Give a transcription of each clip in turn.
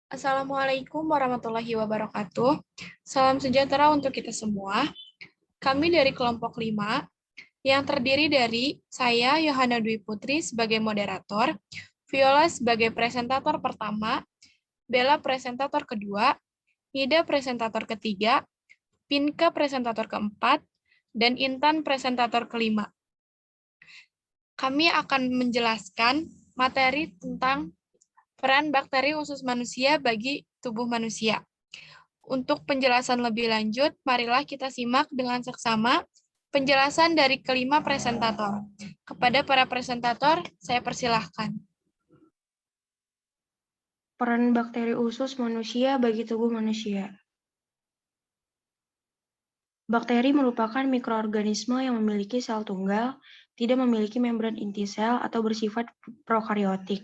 Assalamualaikum warahmatullahi wabarakatuh. Salam sejahtera untuk kita semua. Kami dari kelompok 5 yang terdiri dari saya, Yohana Dwi Putri, sebagai moderator, Viola sebagai presentator pertama, Bella presentator kedua, Nida presentator ketiga, Pinka presentator keempat, dan Intan presentator kelima. Kami akan menjelaskan materi tentang peran bakteri usus manusia bagi tubuh manusia. Untuk penjelasan lebih lanjut, marilah kita simak dengan seksama penjelasan dari kelima presentator. Kepada para presentator, saya persilahkan. Peran bakteri usus manusia bagi tubuh manusia. Bakteri merupakan mikroorganisme yang memiliki sel tunggal, tidak memiliki membran inti sel atau bersifat prokariotik,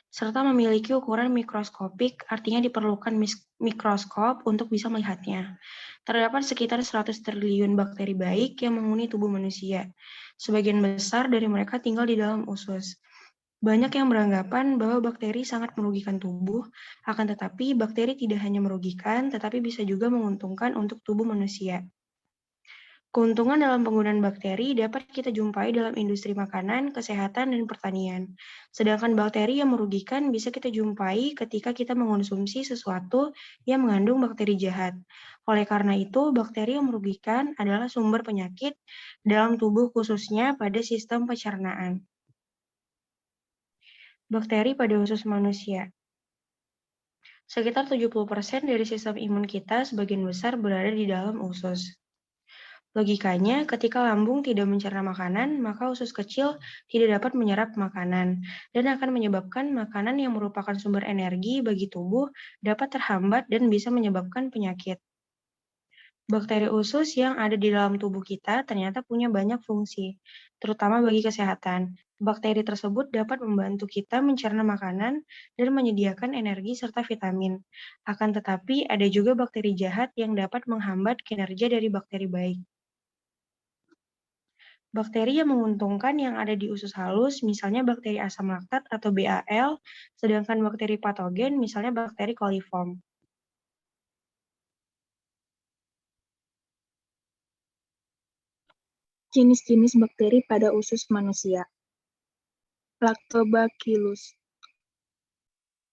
serta memiliki ukuran mikroskopik, artinya diperlukan mikroskop untuk bisa melihatnya. Terdapat sekitar 100 triliun bakteri baik yang menghuni tubuh manusia. Sebagian besar dari mereka tinggal di dalam usus. Banyak yang beranggapan bahwa bakteri sangat merugikan tubuh, akan tetapi bakteri tidak hanya merugikan, tetapi bisa juga menguntungkan untuk tubuh manusia. Keuntungan dalam penggunaan bakteri dapat kita jumpai dalam industri makanan, kesehatan, dan pertanian. Sedangkan bakteri yang merugikan bisa kita jumpai ketika kita mengonsumsi sesuatu yang mengandung bakteri jahat. Oleh karena itu, bakteri yang merugikan adalah sumber penyakit dalam tubuh khususnya pada sistem pencernaan. Bakteri pada usus manusia. Sekitar 70% dari sistem imun kita sebagian besar berada di dalam usus. Logikanya, ketika lambung tidak mencerna makanan, maka usus kecil tidak dapat menyerap makanan, dan akan menyebabkan makanan yang merupakan sumber energi bagi tubuh dapat terhambat dan bisa menyebabkan penyakit. Bakteri usus yang ada di dalam tubuh kita ternyata punya banyak fungsi, terutama bagi kesehatan. Bakteri tersebut dapat membantu kita mencerna makanan dan menyediakan energi serta vitamin. Akan tetapi, ada juga bakteri jahat yang dapat menghambat kinerja dari bakteri baik. Bakteri yang menguntungkan yang ada di usus halus, misalnya bakteri asam laktat atau BAL, sedangkan bakteri patogen, misalnya bakteri coliform. Jenis-jenis bakteri pada usus manusia. Lactobacillus.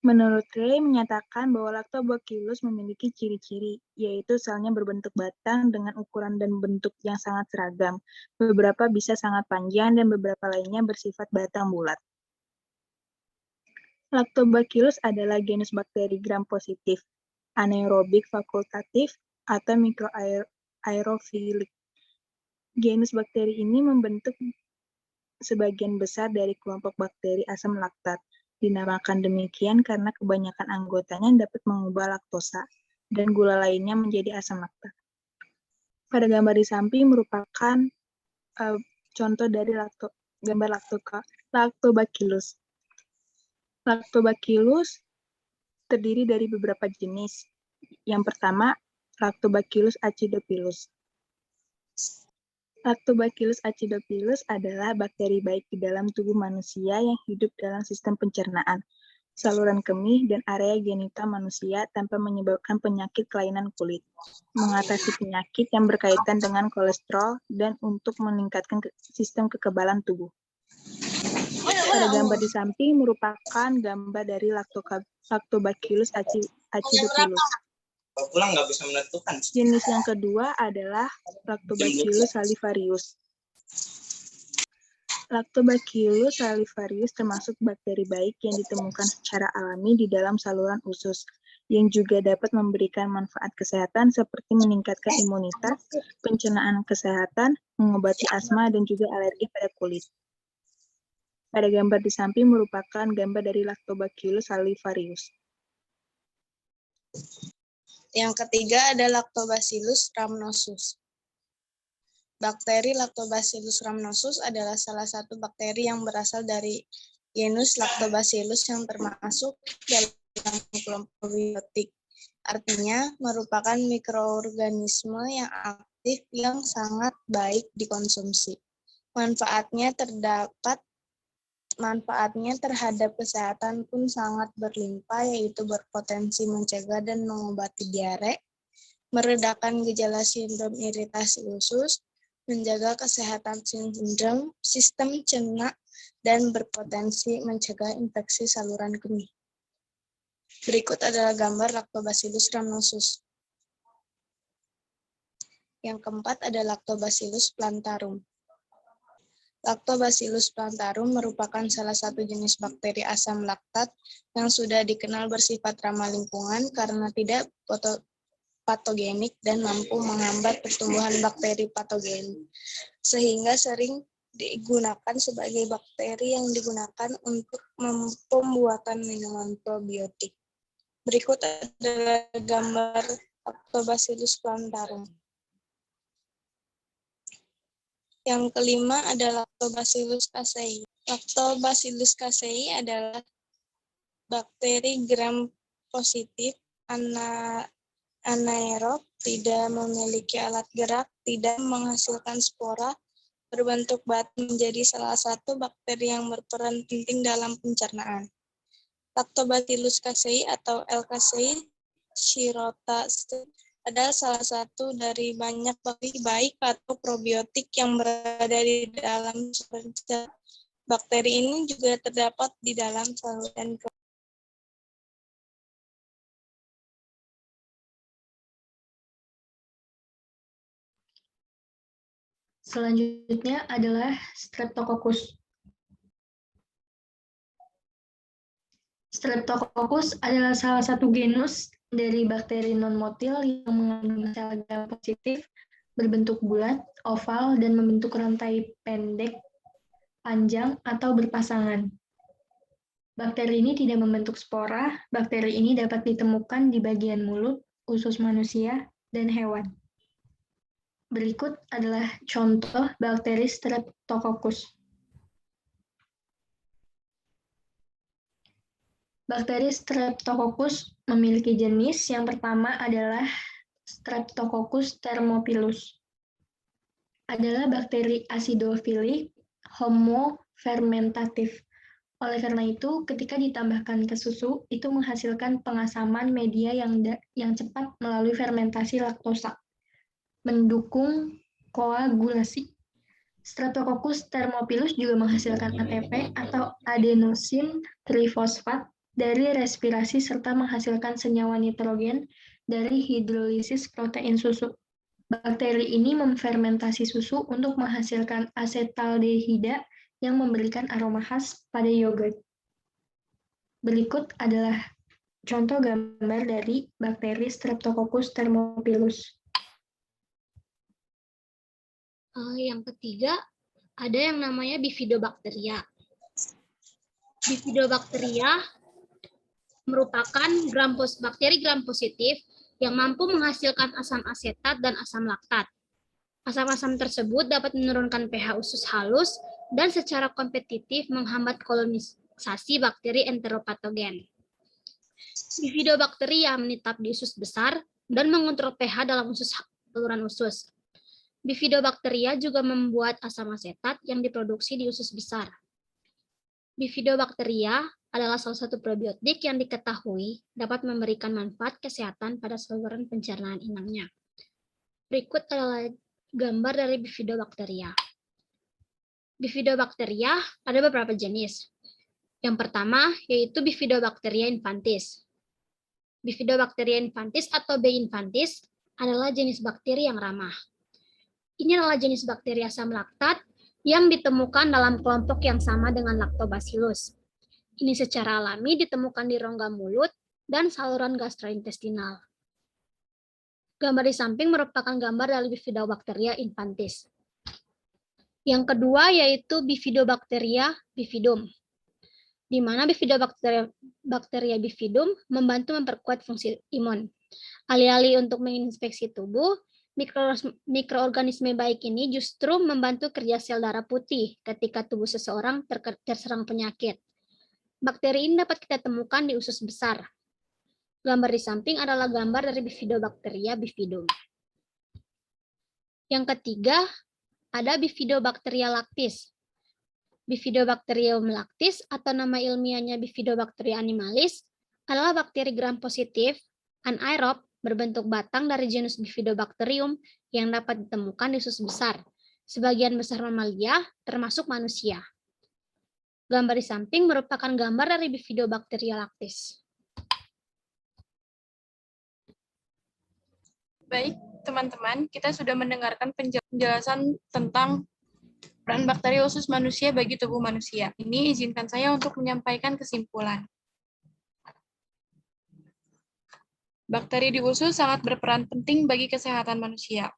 Menurut Gray menyatakan bahwa Lactobacillus memiliki ciri-ciri, yaitu selnya berbentuk batang dengan ukuran dan bentuk yang sangat seragam. Beberapa bisa sangat panjang dan beberapa lainnya bersifat batang bulat. Lactobacillus adalah genus bakteri gram-positif, anaerobik fakultatif, atau mikroaerofilik. Genus bakteri ini membentuk sebagian besar dari kelompok bakteri asam laktat. Dinamakan demikian karena kebanyakan anggotanya dapat mengubah laktosa dan gula lainnya menjadi asam laktat. Pada gambar di samping merupakan contoh dari gambar Lactobacillus. Lactobacillus terdiri dari beberapa jenis. Yang pertama, Lactobacillus acidophilus. Lactobacillus acidophilus adalah bakteri baik di dalam tubuh manusia yang hidup dalam sistem pencernaan, saluran kemih, dan area genital manusia tanpa menyebabkan penyakit kelainan kulit, mengatasi penyakit yang berkaitan dengan kolesterol, dan untuk meningkatkan sistem kekebalan tubuh. Pada gambar di samping merupakan gambar dari Lactobacillus acidophilus. Pulang nggak bisa menentukan. Jenis yang kedua adalah Lactobacillus salivarius. Lactobacillus salivarius termasuk bakteri baik yang ditemukan secara alami di dalam saluran usus, yang juga dapat memberikan manfaat kesehatan seperti meningkatkan imunitas, pencernaan kesehatan, mengobati asma, dan juga alergi pada kulit. Pada gambar di samping merupakan gambar dari Lactobacillus salivarius. Yang ketiga ada Lactobacillus rhamnosus. Bakteri Lactobacillus rhamnosus adalah salah satu bakteri yang berasal dari genus Lactobacillus yang termasuk dalam kelompok probiotik. Artinya merupakan mikroorganisme yang aktif yang sangat baik dikonsumsi. Manfaatnya terdapat Manfaatnya terhadap kesehatan pun sangat berlimpah, yaitu berpotensi mencegah dan mengobati diare, meredakan gejala sindrom iritasi usus, menjaga kesehatan sistem cerna, dan berpotensi mencegah infeksi saluran kemih. Berikut adalah gambar Lactobacillus rhamnosus. Yang keempat ada Lactobacillus plantarum. Lactobacillus plantarum merupakan salah satu jenis bakteri asam laktat yang sudah dikenal bersifat ramah lingkungan karena tidak patogenik dan mampu menghambat pertumbuhan bakteri patogen, sehingga sering digunakan sebagai bakteri yang digunakan untuk pembuatan minuman probiotik. Berikut adalah gambar Lactobacillus plantarum. Yang kelima adalah Lactobacillus casei. Lactobacillus casei adalah bakteri gram positif anaerob, tidak memiliki alat gerak, tidak menghasilkan spora, berbentuk batu, menjadi salah satu bakteri yang berperan penting dalam pencernaan. Lactobacillus casei atau L. casei shirota adalah salah satu dari banyak bakteri baik atau probiotik yang berada di dalam saluran. Bakteri ini juga terdapat di dalam saluran kemih. Selanjutnya adalah Streptococcus. Streptococcus adalah salah satu genus dari bakteri non-motil yang mengandung sel gram positif berbentuk bulat, oval, dan membentuk rantai pendek, panjang, atau berpasangan. Bakteri ini tidak membentuk spora. Bakteri ini dapat ditemukan di bagian mulut, usus manusia, dan hewan. Berikut adalah contoh bakteri Streptococcus. Bakteri Streptococcus memiliki jenis. Yang pertama adalah Streptococcus thermophilus. Adalah bakteri acidofilik homofermentatif. Oleh karena itu, ketika ditambahkan ke susu, itu menghasilkan pengasaman media yang cepat melalui fermentasi laktosa, mendukung koagulasi. Streptococcus thermophilus juga menghasilkan ATP atau adenosin trifosfat dari respirasi serta menghasilkan senyawa nitrogen dari hidrolisis protein susu. Bakteri ini memfermentasi susu untuk menghasilkan asetaldehida yang memberikan aroma khas pada yogurt. Berikut adalah contoh gambar dari bakteri Streptococcus thermophilus. Yang ketiga, ada yang namanya Bifidobacteria. Bifidobacteria merupakan bakteri gram positif yang mampu menghasilkan asam asetat dan asam laktat. Asam-asam tersebut dapat menurunkan pH usus halus dan secara kompetitif menghambat kolonisasi bakteri enteropatogen. Bifidobacteria menetap di usus besar dan mengontrol pH dalam saluran usus. Bifidobacteria juga membuat asam asetat yang diproduksi di usus besar. Bifidobacteria adalah salah satu probiotik yang diketahui dapat memberikan manfaat kesehatan pada saluran pencernaan inangnya. Berikut adalah gambar dari Bifidobacteria. Bifidobacteria ada beberapa jenis. Yang pertama yaitu Bifidobacteria infantis. Bifidobacteria infantis atau B. infantis adalah jenis bakteri yang ramah. Ini adalah jenis bakteri asam laktat yang ditemukan dalam kelompok yang sama dengan Lactobacillus. Ini secara alami ditemukan di rongga mulut dan saluran gastrointestinal. Gambar di samping merupakan gambar dari Bifidobacteria infantis. Yang kedua yaitu Bifidobacteria bifidum, di mana Bifidobacteria bifidum membantu memperkuat fungsi imun. Alih-alih untuk menginfeksi tubuh, mikroorganisme baik ini justru membantu kerja sel darah putih ketika tubuh seseorang terserang penyakit. Bakteri ini dapat kita temukan di usus besar. Gambar di samping adalah gambar dari Bifidobacteria bifidum. Yang ketiga, ada Bifidobacteria lactis. Bifidobacterium lactis atau nama ilmiahnya Bifidobacteria animalis adalah bakteri gram positif anaerob berbentuk batang dari genus Bifidobacterium yang dapat ditemukan di usus besar, sebagian besar mamalia termasuk manusia. Gambar di samping merupakan gambar dari Bifidobacteria lactis. Baik, teman-teman, kita sudah mendengarkan penjelasan tentang peran bakteri usus manusia bagi tubuh manusia. Ini izinkan saya untuk menyampaikan kesimpulan. Bakteri di usus sangat berperan penting bagi kesehatan manusia,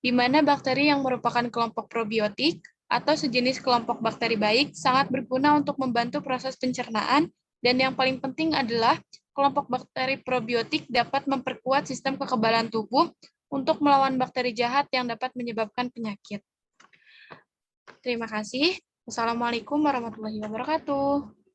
di mana bakteri yang merupakan kelompok probiotik atau sejenis kelompok bakteri baik sangat berguna untuk membantu proses pencernaan, dan yang paling penting adalah kelompok bakteri probiotik dapat memperkuat sistem kekebalan tubuh untuk melawan bakteri jahat yang dapat menyebabkan penyakit. Terima kasih. Wassalamualaikum warahmatullahi wabarakatuh.